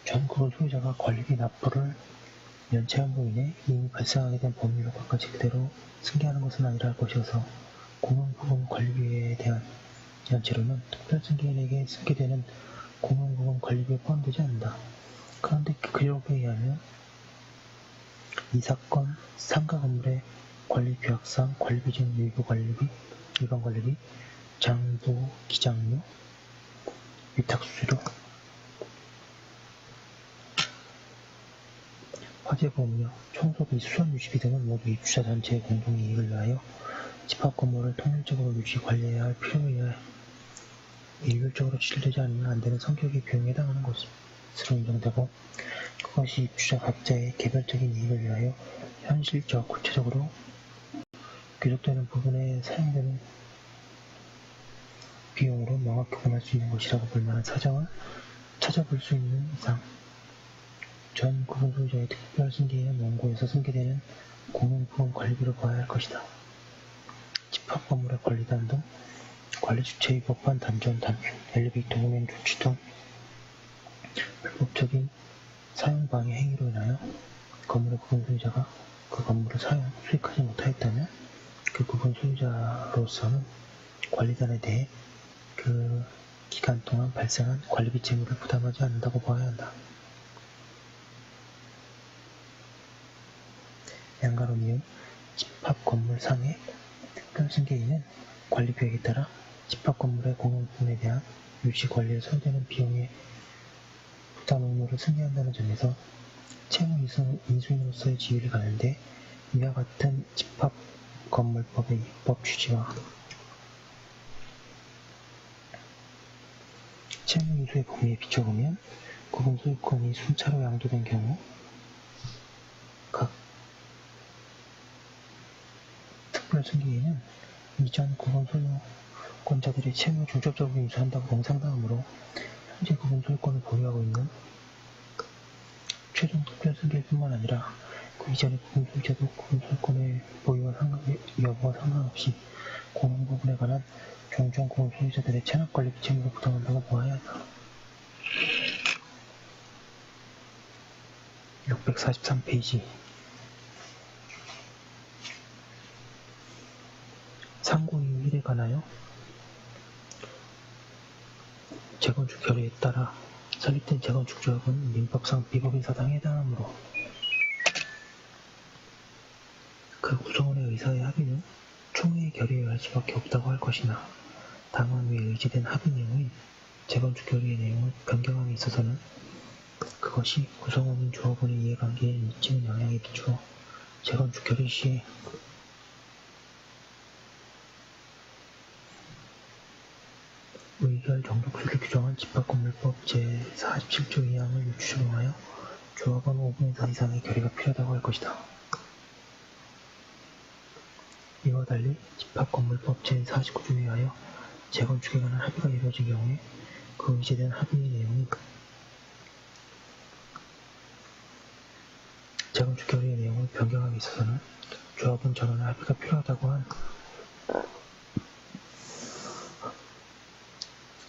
전 구분 소유자가 관리비 납부를 연체함으로 인해 이미 발생하게 된 법률 효과까지 그대로 승계하는 것은 아니라 할 것이어서 공용부분 관리비에 대한 연체료는 특별 승계인에게 승계되는 공용부분 관리비에 포함되지 않는다. 그런데 그 기록에 의하면 이 사건 상가 건물의 관리 규약상 관리비 중 일부 관리비, 일반 관리비, 장부, 기장료, 위탁수수료, 화재보험료, 청소비, 수선유지비 등은 모두 입주자 전체의 공동이익을 위하여 집합건물을 통일적으로 유지 관리해야 할 필요에 의해 일률적으로 지출되지 않으면 안 되는 성격의 비용에 해당하는 것으로 인정되고 그것이 입주자 각자의 개별적인 이익을 위하여 현실적, 구체적으로 귀속되는 부분에 사용되는 비용으로 명확히 구분할 수 있는 것이라고 볼 만한 사정을 찾아볼 수 있는 이상 전 구분 소유자의 특별 승계인은 원고에서 승계되는 공용부분 관리비로 봐야 할 것이다. 집합건물의 관리단 등 관리 주체의 법한 단전, 엘리베이터 운행 조치 등 불법적인 사용 방해 행위로 인하여 건물의 구분 소유자가 그 건물을 수익하지 못하였다면 그 구분 소유자로서는 관리단에 대해 그 기간 동안 발생한 관리비 채무를 부담하지 않는다고 봐야 한다. 양가로 이은 집합건물상의 특별승계인은 관리비액에 따라 집합건물의 공용부분에 대한 유지 관리에 소요되는 비용의 부담 의무를 승계한다는 점에서 채무 인수인으로서의 지위를 가는데 이와 같은 집합건물법의 입법 취지와 채무 인수의 범위에 비춰보면 구분 소유권이 순차로 양도된 경우 각 특별승계인은 이전 구분 소유권자들의 채무를 중첩적으로 인수한다고 공상당하므로 현재 구분 소유권을 보유하고 있는 최종 특별승계일뿐만 아니라 그 이전의 구분 소유자도 구분 소유권의 보유와 여부와 상관없이 공용 부분에 관한 종종 구분 소유자들의 체납관리 책임을 부담한다고 보아야 한다. 643페이지 상고 이후 1에 관하여 재건축 결의에 따라 설립된 재건축 조합은 민법상 비법인 사당에 해당하므로 그 구성원의 의사의 합의는 총회의 결의에 의할 수밖에 없다고 할 것이나 다만 위에 의지된 합의 내용의 재건축 결의의 내용을 변경함에 있어서는 그것이 구성원인 조합원의 이해관계에 미치는 영향에 비추어 재건축 결의 시에 의결 정독수를 규정한 집합건물법 제47조 2항을 유추 적용하여 조합원 5분의 4 이상의 결의가 필요하다고 할 것이다. 이와 달리 집합건물법 제49조에 의하여 재건축에 관한 합의가 이루어진 경우에 그 의제된 합의의 내용이 재건축 결의의 내용을 변경함에 있어서는 조합원 전원의 합의가 필요하다고 한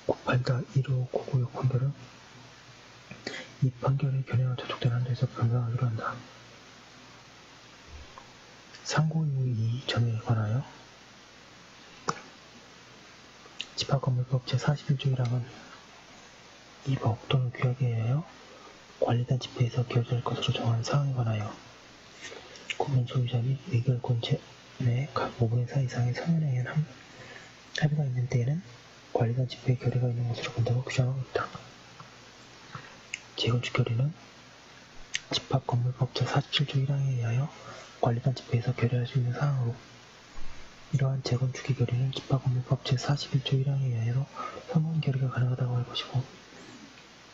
98-15996 판결은 이 판결의 견해가 도독된 한도에서 변경하기로 한다. 상고 이후 이전에 관하여 집합건물법 제41조 1항은 이 법 또는 규약에 의하여 관리단 집회에서 결정할 것으로 정한 사항에 관하여 구분 소유자 및 의결권 내에 각 5분의 4 이상의 서면에 의한 합의가 있는 때에는 관리단 집회의 결의가 있는 것으로 본다고 규정하고 있다. 재건축 결의는 집합건물법 제47조 1항에 의하여 관리단 집회에서 결의할 수 있는 사항으로 이러한 재건축의 결의는 집합건물법 제41조 1항에 의하여 서면 결의가 가능하다고 할 것이고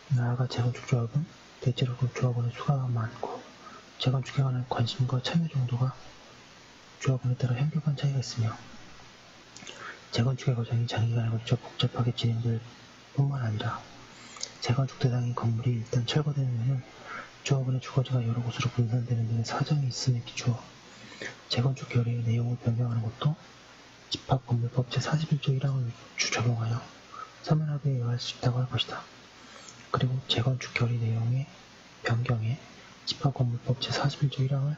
나아가 재건축 조합은 대체로 그 조합원의 수가 많고 재건축에 관한 관심과 참여 정도가 조합원에 따라 현격한 차이가 있으며 재건축의 과정이 장기간에 걸쳐 복잡하게 진행될 뿐만 아니라 재건축 대상인 건물이 일단 철거되는 후에는 조합원의 주거지가 여러 곳으로 분산되는 등의 사정이 있음에 비추어 재건축 결의의 내용을 변경하는 것도 집합건물법 제41조 1항을 유추 적용하여 서면 합의에 의할 수 있다고 할 것이다. 그리고 재건축 결의 내용의 변경에 집합건물법 제41조 1항을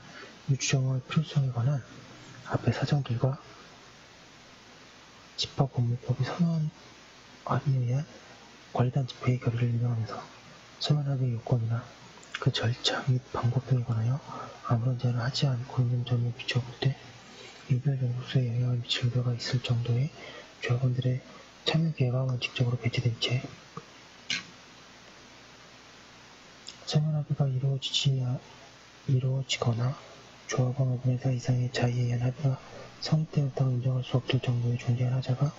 유추 적용할 필요성에 관한 앞의 사정들과 집합건물법의 서면 합의에 의한 관리단 집회의 결의를 인정하면서 서면 합의의 요건이나 그 절차 및 방법 등에 관하여 아무런 제한을 하지 않고 있는 점에 비추어 볼 때 의결 정도수에 영향을 미칠 우려가 있을 정도의 조합원들의 참여 기회가 원칙적으로 배제된 채 서면 합의가 이루어지거나 조합원 5분의 4 이상의 자의에 의한 합의가 성립되었다고 인정할 수 없을 정도의 존재한 하자가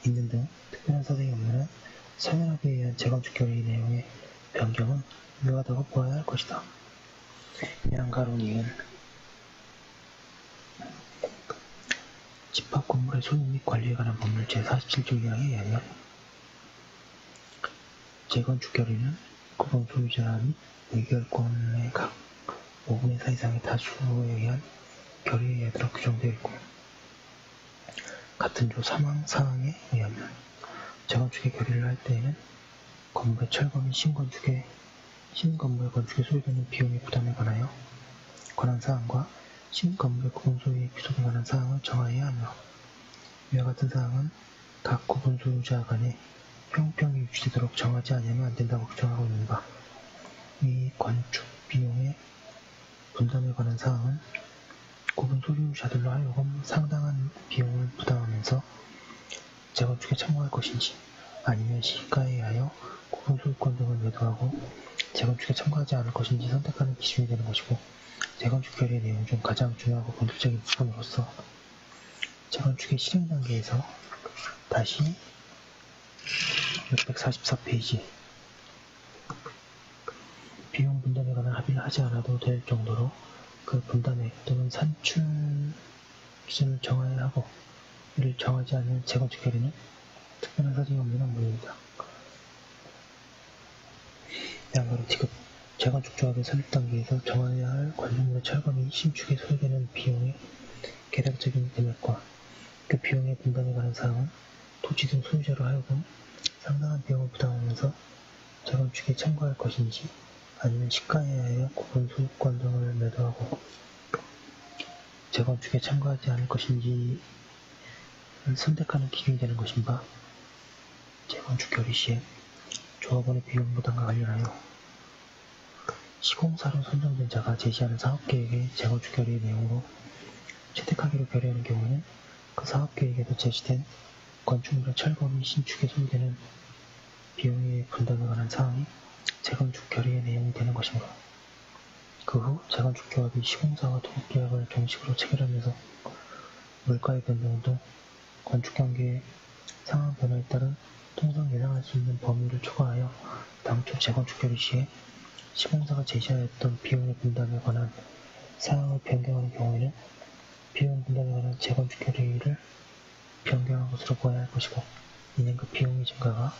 있는 등 특별한 사정이 없는 한 서면 합의에 의한 재건축 결의 내용의 변경은 유효하다고 보아야 할 것이다. 양가로 니은 집합건물의 소유 및 관리에 관한 법률 제47조 2항에 의하면 재건축 결의는 구분 소유자 및 의결권의 각 5분의 4 이상의 다수에 의한 결의에 의하도록 규정되어 있고 같은 조 3항 4항에 의하면 재건축의 결의를 할 때에는 건물의 철거 및 신건물의 건축에 소요되는 비용의 부담에 관하여 관한 사항과 신건물의 구분 소유의 귀속에 관한 사항을 정하여야 하며 이와 같은 사항은 각 구분 소유자 간의 형평이 유지되도록 정하지 아니하면 안 된다고 규정하고 있는 바 이 건축 비용의 분담에 관한 사항은 구분 소유자들로 하여금 상당한 비용을 부담하면서 재건축에 참고할 것인지 아니면 시가에 의하여 구분 소유권 등을 매도하고 재건축에 참가하지 않을 것인지 선택하는 기준이 되는 것이고 재건축 결의의 내용 중 가장 중요하고 본질적인 부분으로서 재건축의 실행 단계에서 다시 644페이지 합의를 하지 않아도 될 정도로 그 분담액 또는 산출 기준을 정해야 하고, 이를 정하지 않는 재건축 결의는 특별한 사정이 없는 무효이다. 양가로 지급 재건축 조합의 설립 단계에서 정해야 할 건축물의 철거 및 신축에 소요되는 비용의 계략적인 금액과 그 비용의 분담에 관한 사항은 토지 등 소유자로 하여금 상당한 비용을 부담하면서 재건축에 참고할 것인지, 아니면 시가에 의하여 구분 소유권 등을 매도하고 재건축에 참가하지 않을 것인지를 선택하는 기준이 되는 것인가. 재건축 결의 시에 조합원의 비용 부담과 관련하여 시공사로 선정된 자가 제시하는 사업계획의 재건축 결의의 내용으로 채택하기로 결의하는 경우에는 그 사업계획에서 제시된 건축물의 철거 및 신축에 소요되는 비용의 분담에 관한 사항이 재건축 결의의 내용이 되는 것이므로, 그 후 재건축 조합이 시공사와 도급계약을 정식으로 체결하면서 물가의 변동 등 건축 경기의 상황 변화에 따른 통상 예상할 수 있는 범위를 초과하여 당초 재건축 결의 시에 시공사가 제시하였던 비용의 분담에 관한 사항을 변경하는 경우에는 비용 분담에 관한 재건축 결의를 변경한 것으로 보아야 할 것이고, 이는 그 비용의 증가가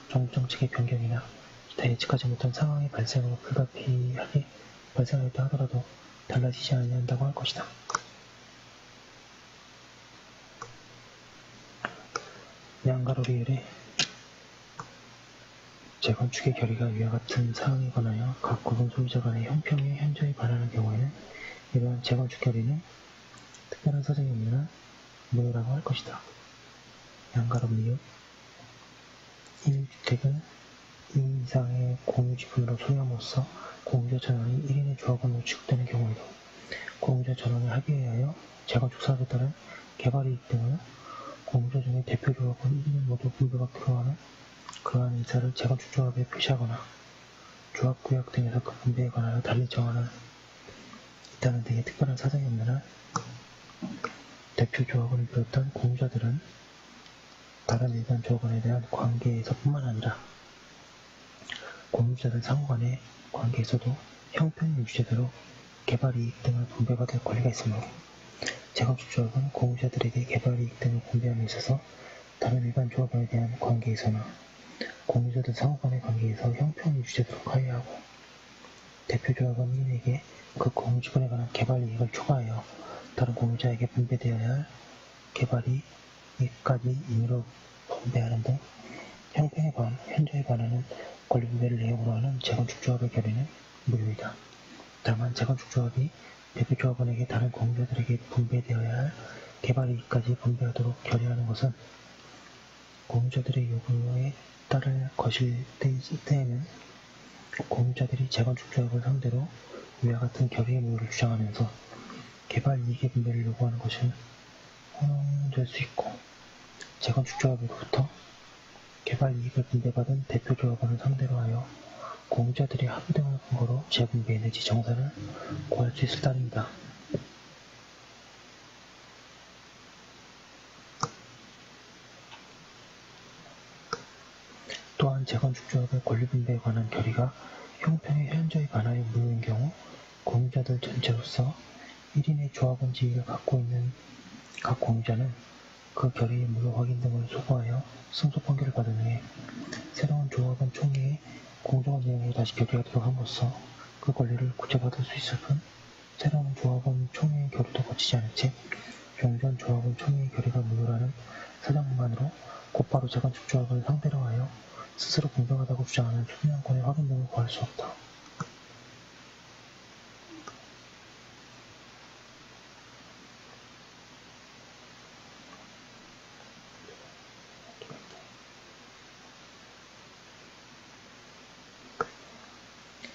정부 정책의 변경이나 기타 예측하지 못한 상황의 발생으로 불가피하게 발생하였다 하더라도 달라지지 아니한다고 할 것이다. 양가로리 열의 재건축의 결의가 위와 같은 사항에 관하여 각 구분 소유자 간의 형평의 현저히 반하는 경우에는 이러한 재건축 결의는 특별한 사정이 없는 한 무효라고 할 것이다. 양가로 미흡 1주택은 2 이상의 공유지분으로 소유함으로써 공유자 전원이 1인의 조합원으로 취급되는 경우에도 공유자 전원의 합의에 의하여 재건축 사업에 따른 개발이익 등을 공유자 중에 대표 조합원 1인은 모두 분배받기로 하는 그러한 의사를 재건축 조합에 표시하거나 조합구역 등에서 그 분배에 관하여 달리 정하는 있다는 등의 특별한 사정이 없는 한 대표 조합원을 비롯한 공유자들은 다른 일반 조합원에 대한 관계에서 뿐만 아니라 공유자들 상호간의 관계에서도 형평이 유지되도록 개발이익 등을 분배받을 권리가 있으므로, 재건축 조합은 공유자들에게 개발이익 등을 분배함에 있어서 다른 일반 조합원에 대한 관계에서나 공유자들 상호간의 관계에서 형평이 유지되도록 하여야 하고, 대표 조합원 1인에게 그 공유지분에 관한 개발이익을 초과하여 다른 공유자에게 분배되어야 할 개발이익까지 임의로 분배하는 등 형평에 현저히 반하는 권리분배를 내용으로 하는 재건축 조합의 결의는 무효이다. 다만 재건축 조합이 대표 조합원에게 다른 공유자들에게 분배되어야 할 개발이익까지 분배하도록 결의하는 것은 공유자들의 요구에 따를 것일 때에는 공유자들이 재건축 조합을 상대로 위와 같은 결의의 무효를 주장하면서 개발이익의 분배를 요구하는 것이 혼용될 수 있고, 재건축 조합으로부터 개발이익을 분배받은 대표 조합원을 상대로 하여 공유자들이 합의 등을 근거로 재분배 내지 정산을 고할 수 있을 따름이다. 또한 재건축 조합의 권리분배에 관한 결의가 형평에 현저히 반하여 무효인 경우 공유자들 전체로서 1인의 조합원 지위를 갖고 있는 각 공유자는 그 결의의 무효 확인 등을 소구하여 승소 판결을 받은 후에 새로운 조합원 총회의 공정한 내용으로 다시 결의하도록 함으로써 그 권리를 구제받을 수 있을 뿐, 새로운 조합원 총회의 결의도 거치지 않은 채 종전 조합원 총회의 결의가 무효라는 사정만으로 곧바로 재건축 조합을 상대로 하여 스스로 공정하다고 주장하는 소유권의 확인 등을 구할 수 없다.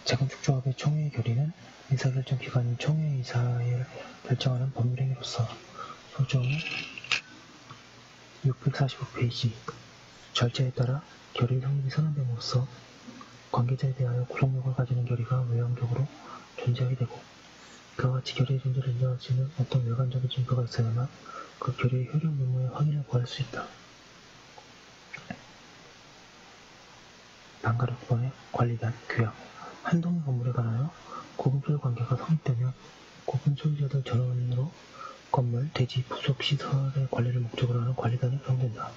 재건축 조합의 총회의 결의는 의사결정 기관인 총회의사에 결정하는 법률행위로서 소정 645페이지 절차에 따라 결의 성립이 선언됨으로써 관계자에 대하여 구속력을 가지는 결의가 외형적으로 존재하게 되고, 그와 같이 결의의 존재를 인정할 수 있는 어떤 외관적인 증거가 있어야만 그 결의의 효력 유무의 확인을 구할 수 있다. 방가로 9번의 관리단, 규약, 한 동의 건물에 관하여 공공소유 관계가 성립되면 구분 소유자들 전원으로 건물, 대지, 부속 시설의 관리를 목적으로 하는 관리단이 구성된다.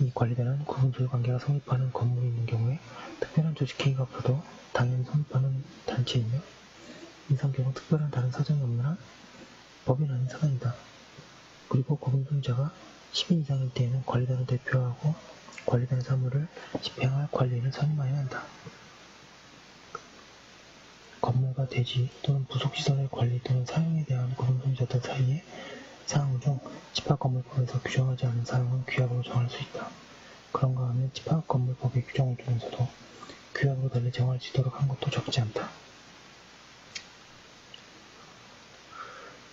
이 관리단은 구분 소유 관계가 성립하는 건물이 있는 경우에 특별한 조직행위가 없어도 당연히 성립하는 단체이며 이상 경우 특별한 다른 사정이 없는 한 법인 아닌 사단이다. 그리고 구분 소유자가 10인 이상일 때에는 관리단을 대표하고 관리단의 사무를 집행할 관리인을 선임해야 한다. 건물과 대지 또는 부속시설의 관리 또는 사용에 대한 구분 소유자들 사이의 사항 중 집합건물법에서 규정하지 않은 사항은 규약으로 정할 수 있다. 그런가 하면 집합건물법에 규정을 두면서도 규약으로 달리 정할 수 있도록 한 것도 적지 않다.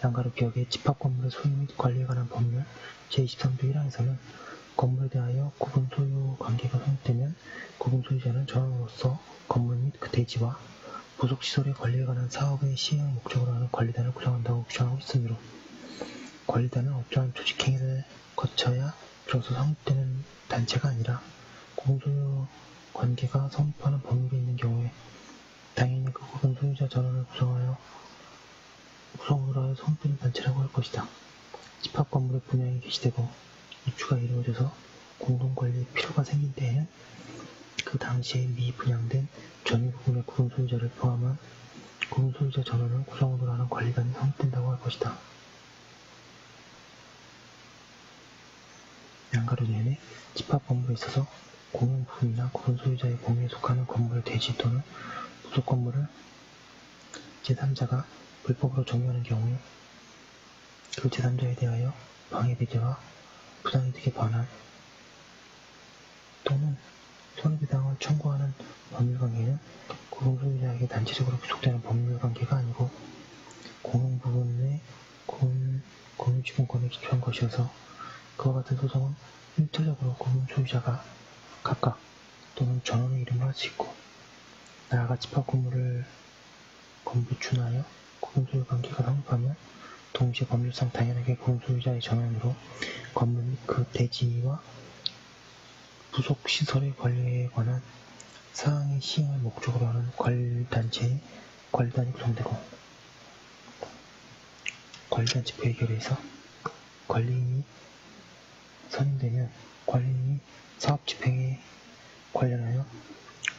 양가로 기억의 집합건물의 소유 및 관리에 관한 법률 제23조 1항에서는 건물에 대하여 구분 소유 관계가 성립되면 구분 소유자는 전원으로서 건물 및 그 대지와 부속시설의 관리에 관한 사업의 시행을 목적으로 하는 관리단을 구성한다고 규정하고 있으므로 관리단은 어떠한 조직행위를 거쳐야 비로소 성립되는 단체가 아니라 구분소유 관계가 성립하는 법률이 있는 경우에 당연히 그 구분소유자 전원을 구성으로 하여 성립되는 단체라고 할 것이다. 집합건물의 분양이 개시되고 입주가 이루어져서 공동관리의 필요가 생긴 때에는 그 당시에 미분양된 전유 부분의 구분소유자를 포함한 구분소유자 전원을 구성으로 하는 관리단이 성립된다고 할 것이다. 양가로 내내 집합건물에 있어서 공용부분이나 구분소유자의 공유에 속하는 건물의 대지 또는 부속 건물을 제3자가 불법으로 점유하는 경우에 그 제3자에 대하여 방해배제와 부당이득에 관한 또는 손해배상을 청구하는 법률관계는 구분소유자에게 단체적으로 귀속되는 법률관계가 아니고 공용부분의 공유지분권에 기초한 것이어서 그와 같은 소송은 1차적으로 구분소유자가 각각 또는 전원의 이름을 할 수 있고 나아가 집합건물을 건비춘하여 구분소유 관계가 성립하면 동시에 법률상 당연하게 구분소유자의 전원으로 건물 및 그 대지와 부속시설의 관리에 관한 사항의 시행을 목적으로 하는 관리단체의 관리단이 구성되고 관리단 집회의 결의에서 관리인이 선임되면 관리인이 사업집행에 관련하여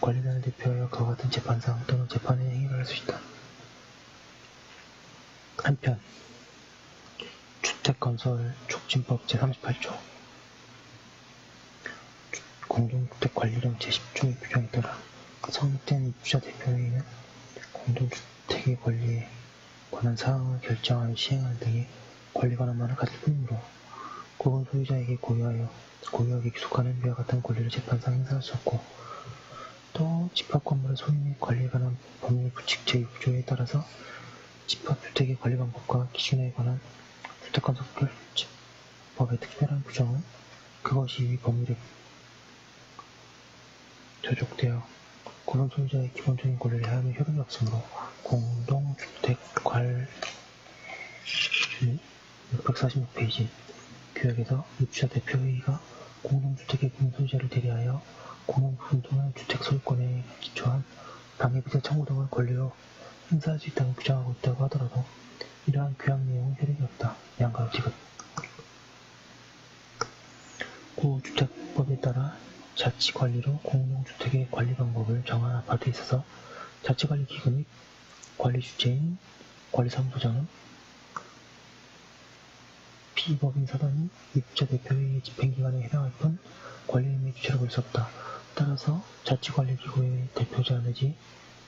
관리단을 대표하여 그와 같은 재판사항 또는 재판의 행위를 할 수 있다. 한편 주택건설촉진법 제38조 공동주택관리령 제10조의 규정에 따라 성립된 입주자 대표회의는 공동주택의 관리에 관한 사항을 결정하여 시행하는 등의 관리 권한만을 가질 뿐이므로 구분 소유자에게 고유하게 귀속하는 위와 같은 권리를 재판상 행사할 수 없고 또 집합건물의 소유 및 관리에 관한 법률 규칙 제6조에 따라서 집합주택의 관리 방법과 기준에 관한 주택건설법의 특별한 규정은 그것이 위 법률에 저촉되어 구분 소유자의 기본적인 권리를 해하는 효력이 없으므로 공동주택관리 646페이지 규약에서 입주자 대표회의가 공동주택의 구분 소유자를 대리하여 공용부분 또는 주택 소유권에 기초한 방해비자 청구 등을 권리로 행사할 수 있다고 규정하고 있다고 하더라도 이러한 규약 내용은 효력이 없다. 양가로 지급 구주택법에 따라 자치관리로 공동주택의 관리 방법을 정한 아파트에 있어서 자치관리기구 및 관리주체인 관리사무소장은 피법인 사단이 입주자 대표회의 집행기관에 해당할 뿐 관리인의 주체로 볼 수 없다. 따라서 자치관리기구의 대표자 내지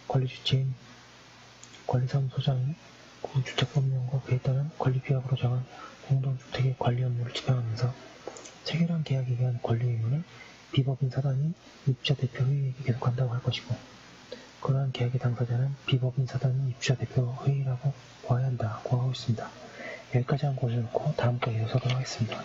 관리주체인 관리사무소장이 구주택법령과 그에 따른 관리규약으로 정한 공동주택의 관리 업무를 집행하면서 체결한 계약에 의한 관리 의무는 비법인 사단이 입주자 대표회의에게 계속한다고 할 것이고 그러한 계약의 당사자는 비법인 사단이 입주자 대표회의라고 보아야 한다고 하고 있습니다. 여기까지 한 것을 놓고 다음 거 이어서 하겠습니다.